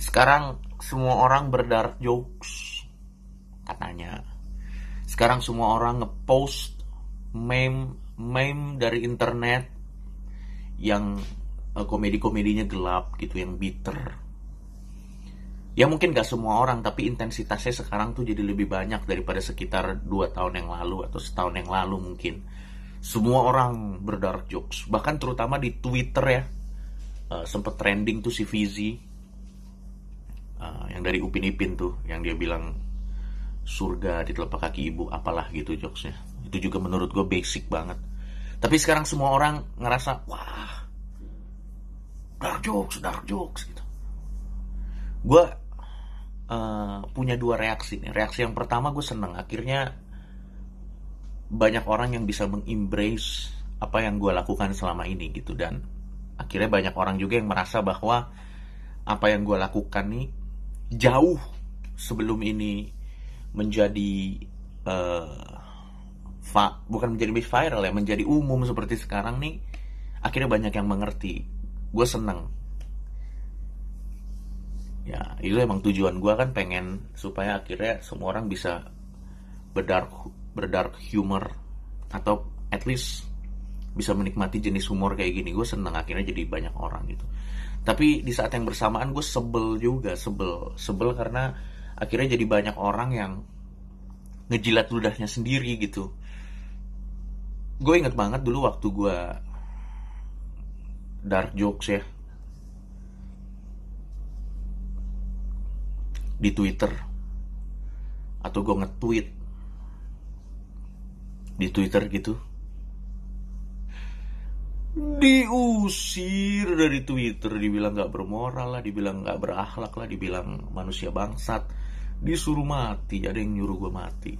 Sekarang semua orang berdark jokes katanya. Sekarang semua orang ngepost meme dari internet yang komedi-komedinya gelap gitu, yang bitter. Ya mungkin gak semua orang, tapi intensitasnya sekarang tuh jadi lebih banyak daripada sekitar 2 tahun yang lalu atau setahun yang lalu mungkin. Semua orang berdark jokes, bahkan terutama di Twitter ya. Sempet trending tuh si Fizi, yang dari Upin Ipin tuh, yang dia bilang surga di telapak kaki ibu, apalah gitu jokesnya. Itu juga menurut gue basic banget. Tapi sekarang semua orang ngerasa, wah, dark jokes gitu. Gue punya dua reaksi nih. Reaksi yang pertama, gue seneng akhirnya banyak orang yang bisa mengembrace apa yang gue lakukan selama ini gitu. Dan akhirnya banyak orang juga yang merasa bahwa apa yang gue lakukan nih jauh sebelum ini menjadi bukan menjadi viral ya, menjadi umum seperti sekarang nih. Akhirnya banyak yang mengerti. Gue seneng. Ya itu emang tujuan gue kan, pengen supaya akhirnya semua orang bisa berdark humor, atau at least bisa menikmati jenis humor kayak gini. Gue seneng akhirnya jadi banyak orang gitu. Tapi di saat yang bersamaan gue sebel juga, sebel karena akhirnya jadi banyak orang yang ngejilat ludahnya sendiri gitu. Gue inget banget dulu waktu gue dark jokes ya di Twitter, atau gue nge-tweet di Twitter gitu, diusir dari Twitter, dibilang gak bermoral lah, dibilang gak berakhlak lah, dibilang manusia bangsat, disuruh mati, ada yang nyuruh gue mati.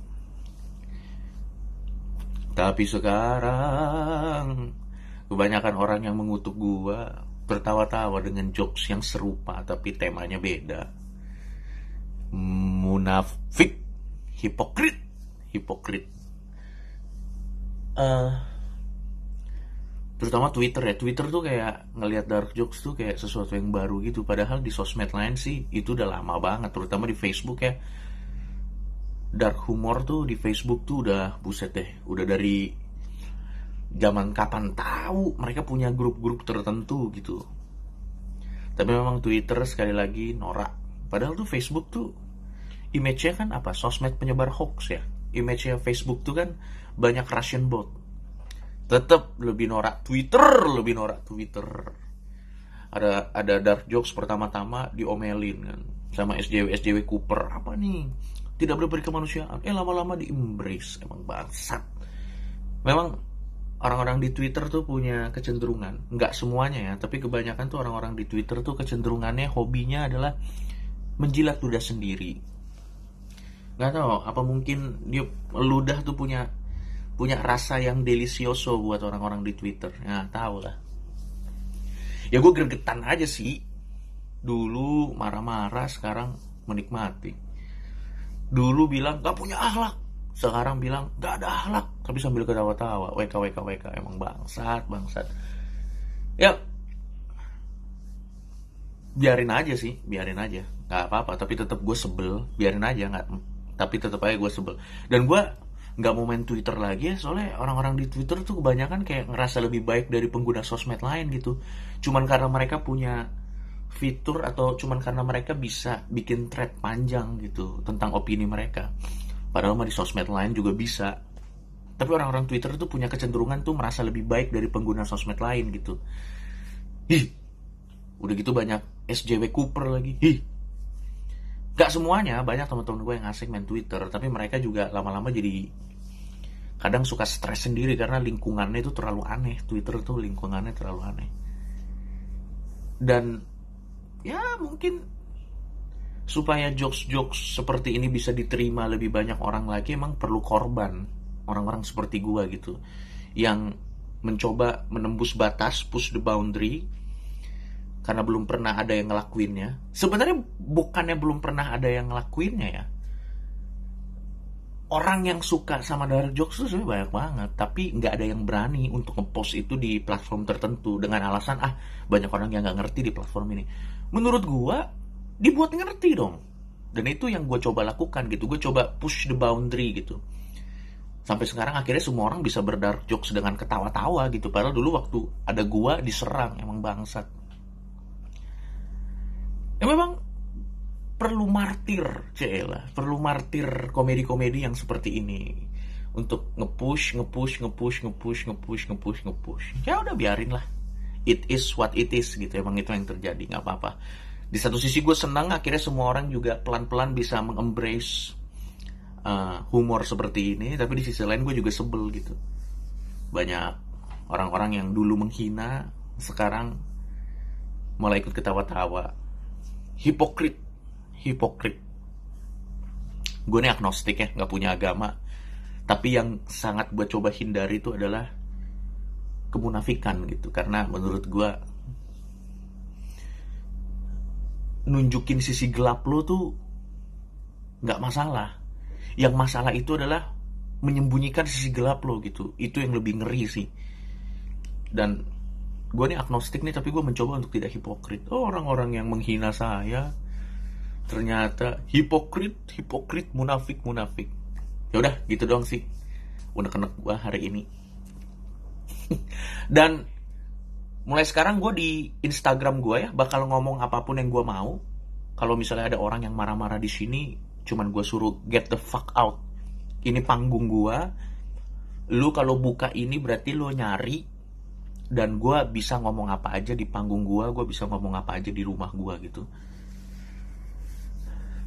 Tapi sekarang kebanyakan orang yang mengutuk gue tertawa-tawa dengan jokes yang serupa tapi temanya beda. Munafik, hipokrit. Terutama Twitter ya. Twitter tuh kayak ngelihat dark jokes tuh kayak sesuatu yang baru gitu. Padahal di sosmed lain sih itu udah lama banget. Terutama di Facebook ya. Dark humor tuh di Facebook tuh udah buset deh. Udah dari zaman kapan tahu mereka punya grup-grup tertentu gitu. Tapi memang Twitter sekali lagi norak. Padahal tuh Facebook tuh image-nya kan apa? Sosmed penyebar hoax ya. Image-nya Facebook tuh kan banyak Russian bot. Tetap lebih norak Twitter. Ada dark jokes pertama-tama diomelin kan sama SJW Cooper. Apa nih? Tidak berberi kemanusiaan. Lama-lama di-embrace. Emang bangsat. Memang orang-orang di Twitter tuh punya kecenderungan, nggak semuanya ya, tapi kebanyakan tuh orang-orang di Twitter tuh kecenderungannya, hobinya adalah menjilat ludah sendiri. Nggak tahu, apa mungkin dia ludah tuh punya rasa yang delicioso buat orang-orang di Twitter. Ya tahu lah. Ya gue gregetan aja sih. Dulu marah-marah, sekarang menikmati. Dulu bilang gak punya akhlak, sekarang bilang gak ada akhlak, tapi sambil ketawa-tawa. WK. Emang bangsat. Ya biarin aja. Gak apa-apa, tapi tetap gue sebel. Biarin aja, tapi tetap aja gue sebel. Dan gue gak mau main Twitter lagi ya, soalnya orang-orang di Twitter tuh kebanyakan kayak ngerasa lebih baik dari pengguna sosmed lain gitu. Cuman karena mereka punya fitur, atau cuman karena mereka bisa bikin thread panjang gitu tentang opini mereka. Padahal mah di sosmed lain juga bisa. Tapi orang-orang Twitter tuh punya kecenderungan tuh merasa lebih baik dari pengguna sosmed lain gitu. Udah gitu banyak SJW Cooper lagi. Gak semuanya, banyak teman-teman gue yang asik main Twitter, tapi mereka juga lama-lama jadi kadang suka stres sendiri karena lingkungannya itu terlalu aneh. Twitter tuh lingkungannya terlalu aneh. Dan ya mungkin supaya jokes-jokes seperti ini bisa diterima lebih banyak orang lagi, emang perlu korban. Orang-orang seperti gue gitu, yang mencoba menembus batas, push the boundary, karena belum pernah ada yang ngelakuinnya. Sebenarnya bukannya belum pernah ada yang ngelakuinnya ya. Orang yang suka sama dark jokes tuh sebenarnya banyak banget, tapi nggak ada yang berani untuk ngepost itu di platform tertentu dengan alasan banyak orang yang nggak ngerti di platform ini. Menurut gua dibuat ngerti dong. Dan itu yang gue coba lakukan gitu, gue coba push the boundary gitu. Sampai sekarang akhirnya semua orang bisa berdark jokes dengan ketawa-tawa gitu. Padahal dulu waktu ada gue diserang, emang bangsat. Ya memang perlu martir, Cela, perlu martir komedi-komedi yang seperti ini untuk nge-push. Ya udah biarin lah. It is what it is gitu, emang itu yang terjadi, nggak apa-apa. Di satu sisi gue senang akhirnya semua orang juga pelan-pelan bisa mengembrace humor seperti ini, tapi di sisi lain gue juga sebel gitu. Banyak orang-orang yang dulu menghina sekarang malah ikut ketawa-tawa. Hipokrit. Gue nih agnostik ya, nggak punya agama, tapi yang sangat gue coba hindari itu adalah kemunafikan gitu, karena menurut gue nunjukin sisi gelap lo tuh nggak masalah. Yang masalah itu adalah menyembunyikan sisi gelap lo gitu. Itu yang lebih ngeri sih. Dan gue nih agnostik nih, tapi gue mencoba untuk tidak hipokrit. Orang-orang yang menghina saya ternyata hipokrit, munafik. Ya udah gitu doang sih unek-unek gue hari ini. Dan mulai sekarang gue di Instagram gue ya bakal ngomong apapun yang gue mau. Kalau misalnya ada orang yang marah-marah di sini, cuman gue suruh get the fuck out. Ini panggung gue. Lu kalau buka ini berarti lu nyari. Dan gue bisa ngomong apa aja di panggung gue bisa ngomong apa aja di rumah gue gitu.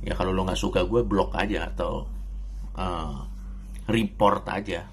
Ya kalau lu nggak suka gue blok aja atau report aja.